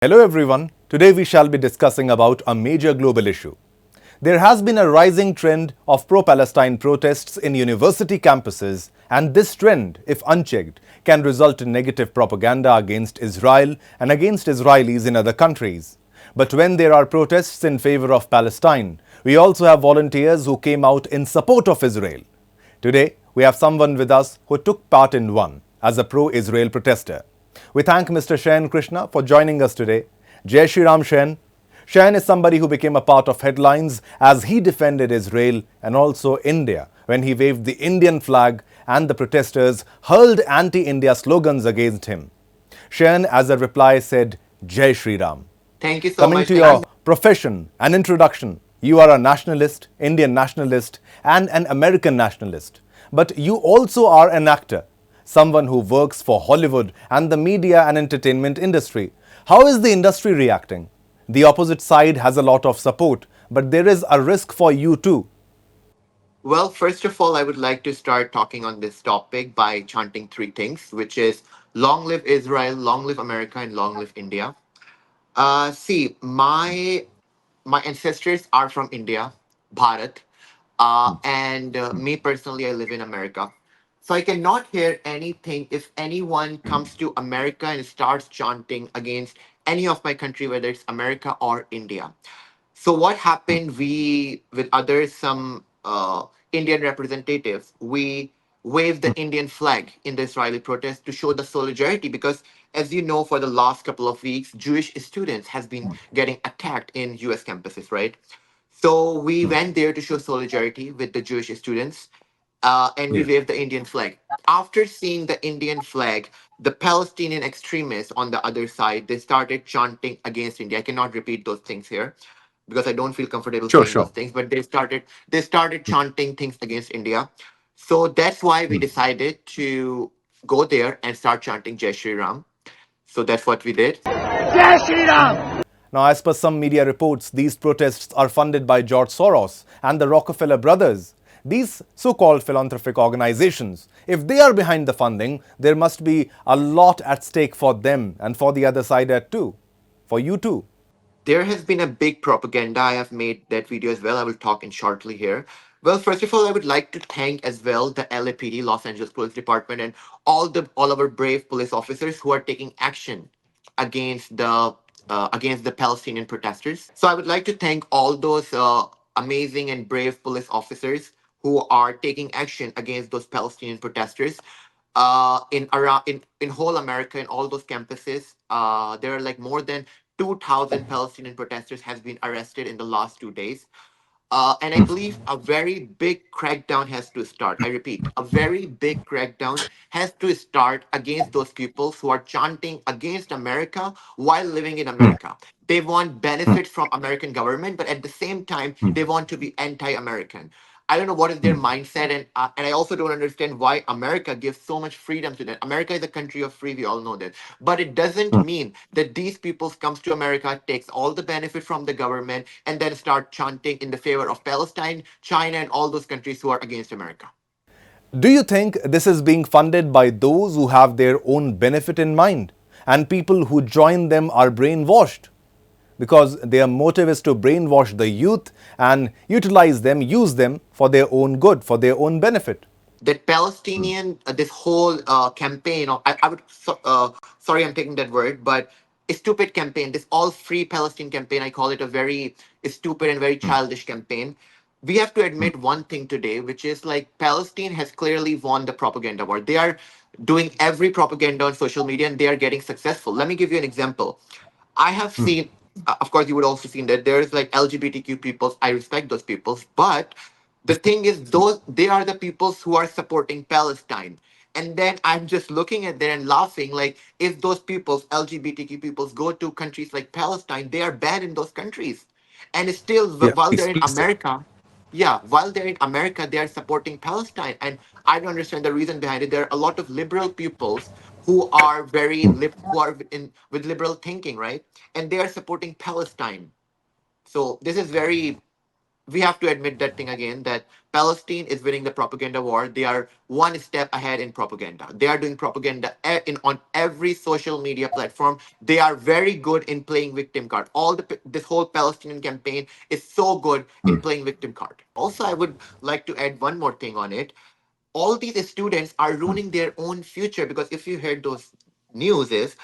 Hello everyone. Today we shall be discussing about a major global issue. There has been a rising trend of pro-Palestine protests in university campuses, and this trend, if unchecked, can result in negative propaganda against Israel and against Israelis in other countries. But when there are protests in favor of Palestine, we also have volunteers who came out in support of Israel. Today, we have someone with us who took part in one as a pro-Israel protester. We thank Mr. Shayan Krishna for joining us today. Jai Shri Ram, Shayan. Shayan is somebody who became a part of headlines as he defended Israel and also India when he waved the Indian flag and the protesters hurled anti-India slogans against him. Shayan, as a reply, said, Jai Shri Ram. Thank you so Coming much. to your profession and introduction, you are a nationalist, Indian nationalist, and an American nationalist. But you also are an actor, someone who works for Hollywood and the media and entertainment industry. How is the industry reacting? The opposite side has a lot of support, but there is a risk for you too. Well, first of all, I would like to start talking on this topic by chanting three things, which is long live Israel, long live America, and long live India. See, my ancestors are from India, Bharat, and me personally, I live in America. So I cannot hear anything if anyone comes to America and starts chanting against any of my country, whether it's America or India. So what happened? We, with others, some Indian representatives, we waved the Indian flag in the Israeli protest to show the solidarity. Because, as you know, for the last couple of weeks, Jewish students has been getting attacked in U.S. campuses, right? So we went there to show solidarity with the Jewish students, and we waved the Indian flag. After seeing the Indian flag, the Palestinian extremists on the other side, they started chanting against India. I cannot repeat those things here because I don't feel comfortable Sure, saying those sure. things. But they started chanting things against India. So that's why we decided to go there and start chanting Jai Shri Ram. So that's what we did. Now, as per some media reports, these protests are funded by George Soros and the Rockefeller brothers. These so-called philanthropic organizations, if they are behind the funding, there must be a lot at stake for them and for the other side too, for you too. There has been a big propaganda. I have made that video as well. I will talk in shortly here. Well, first of all, I would like to thank as well the LAPD, Los Angeles Police Department, and all our brave police officers who are taking action against the Palestinian protesters. So I would like to thank all those amazing and brave police officers who are taking action against those Palestinian protesters in around in whole America, in all those campuses. There are like more than 2,000 Palestinian protesters has been arrested in the last 2 days. And I believe a very big crackdown has to start. I repeat, a very big crackdown has to start against those people who are chanting against America while living in America. They want benefit from American government, but at the same time, they want to be anti-American. I don't know what is their mindset, and I also don't understand why America gives so much freedom to them. America is a country of free. We all know that, but it doesn't mean that these people comes to America, takes all the benefit from the government, and then start chanting in the favor of Palestine, China, and all those countries who are against America. Do you think this is being funded by those who have their own benefit in mind and people who join them are brainwashed? Because their motive is to brainwash the youth and utilize them, use them for their own good, for their own benefit. That Palestinian, this whole campaign, or I would, sorry, I'm taking that word, but a stupid campaign, this all free Palestine campaign, I call it a very stupid and very childish campaign. We have to admit one thing today, which is like Palestine has clearly won the propaganda war. They are doing every propaganda on social media and they are getting successful. Let me give you an example. I have seen, of course, you would also seen that there's like LGBTQ peoples. I respect those peoples, but the thing is, those they are the peoples who are supporting Palestine. And then I'm just looking at there and laughing, like if those peoples, LGBTQ peoples, go to countries like Palestine, they are banned in those countries, and still while they're in America, yeah, while they're in America, they are supporting Palestine. And I don't understand the reason behind it. There are a lot of liberal pupils who are who are in with liberal thinking, right? And they are supporting Palestine. So this is very we have to admit that thing again, that Palestine is winning the propaganda war. They are one step ahead in propaganda. They are doing propaganda on every social media platform. They are very good in playing victim card. This whole Palestinian campaign is so good in playing victim card. Also, I would like to add one more thing on it. All these students are ruining their own future, because if you heard those news is,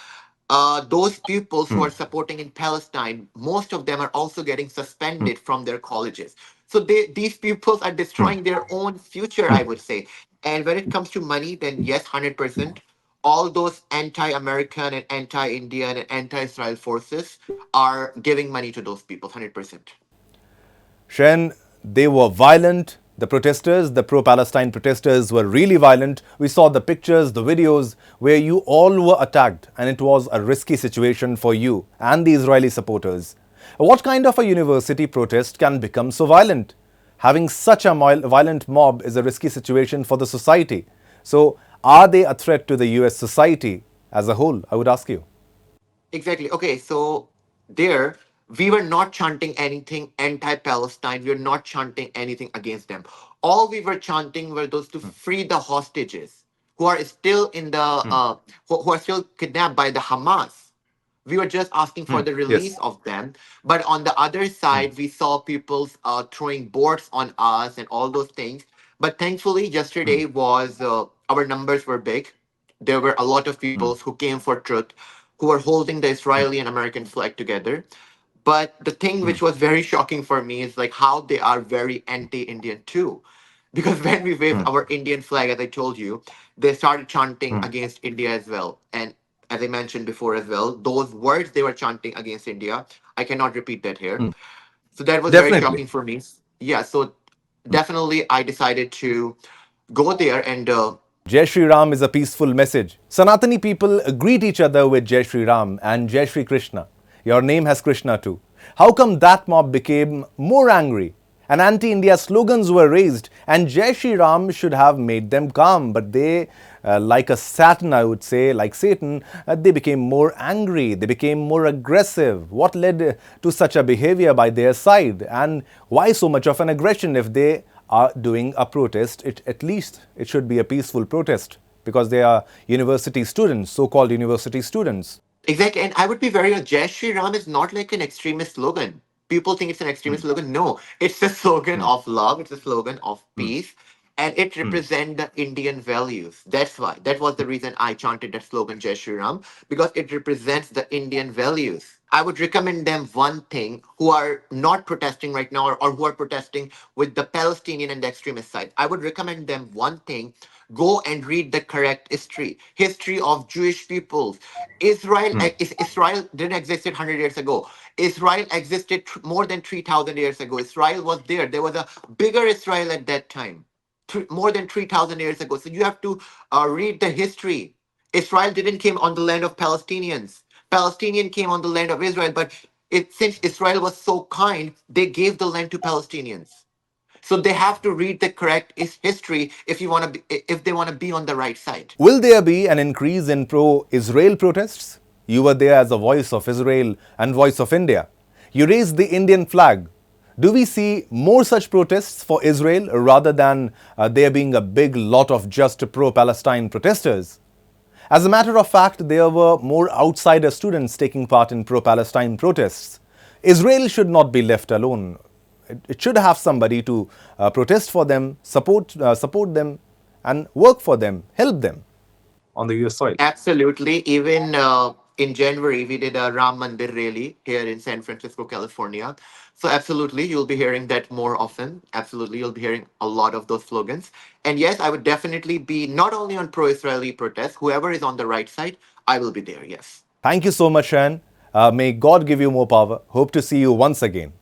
those pupils who are supporting in Palestine, most of them are also getting suspended from their colleges. So these pupils are destroying their own future, I would say. And when it comes to money, then yes, 100%. All those anti-American and anti-Indian and anti-Israel forces are giving money to those people, 100%. Shayan, they were violent. The protesters, the pro-Palestine protesters were really violent. We saw the pictures, the videos where you all were attacked, and it was a risky situation for you and the Israeli supporters. What kind of a university protest can become so violent? Having such a violent mob is a risky situation for the society. So, are they a threat to the US society as a whole? I would ask you. Exactly. Okay, so there we were not chanting anything anti-Palestine. We were not chanting anything against them. All we were chanting were those to free the hostages who are still in the who are still kidnapped by the Hamas. We were just asking for the release Yes. of them. But on the other side, we saw people throwing boards on us and all those things. But thankfully, yesterday was our numbers were big. There were a lot of people who came for truth, who were holding the Israeli and American flag together. But the thing which was very shocking for me is like how they are very anti-Indian too. Because when we waved our Indian flag, as I told you, they started chanting against India as well. And as I mentioned before as well, those words they were chanting against India, I cannot repeat that here. So that was very Definitely. shocking for me. Yeah, so definitely I decided to go there and Jai Shri Ram is a peaceful message. Sanatani people greet each other with Jai Shri Ram and Jai Shri Krishna. Your name has Krishna too. How come that mob became more angry? And anti-India slogans were raised, and Jai Shri Ram should have made them calm. But they, like a Satan, I would say, like Satan, they became more angry. They became more aggressive. What led to such a behavior by their side? And why so much of an aggression if they are doing a protest? At least it should be a peaceful protest because they are university students, so-called university students. exactly, and I would be very honest. Jai Shri Ram is not like an extremist slogan. People think it's an extremist slogan. No, it's a slogan of love. It's a slogan of peace, and it represents the Indian values. That's why. That was the reason I chanted that slogan, Jai Shri Ram, because it represents the Indian values. I would recommend them one thing who are not protesting right now, or who are protesting with the Palestinian and the extremist side. I would recommend them one thing: go and read the correct history of Jewish peoples. Israel didn't exist 100 years ago. Israel existed more than 3,000 years ago. Israel was there. There was a bigger Israel at that time, more than 3,000 years ago. So you have to read the history. Israel didn't came on the land of Palestinians. Palestinian came on the land of Israel, but since Israel was so kind, they gave the land to Palestinians. So they have to read the correct history if you want to if they want to be on the right side. Will there be an increase in pro-Israel protests? You were there as a voice of Israel and voice of India. You raised the Indian flag. Do we see more such protests for Israel rather than there being a big lot of just pro-Palestine protesters? As a matter of fact, there were more outsider students taking part in pro-Palestine protests. Israel should not be left alone. It should have somebody to protest for them, support them, and work for them, help them on the US soil. Absolutely. Even in January, we did a Ram Mandir rally here in San Francisco, California. So, absolutely, you'll be hearing that more often. Absolutely, you'll be hearing a lot of those slogans. And yes, I would definitely be not only on pro Israeli protests, whoever is on the right side, I will be there. Yes. Thank you so much, Shayan. May God give you more power. Hope to see you once again.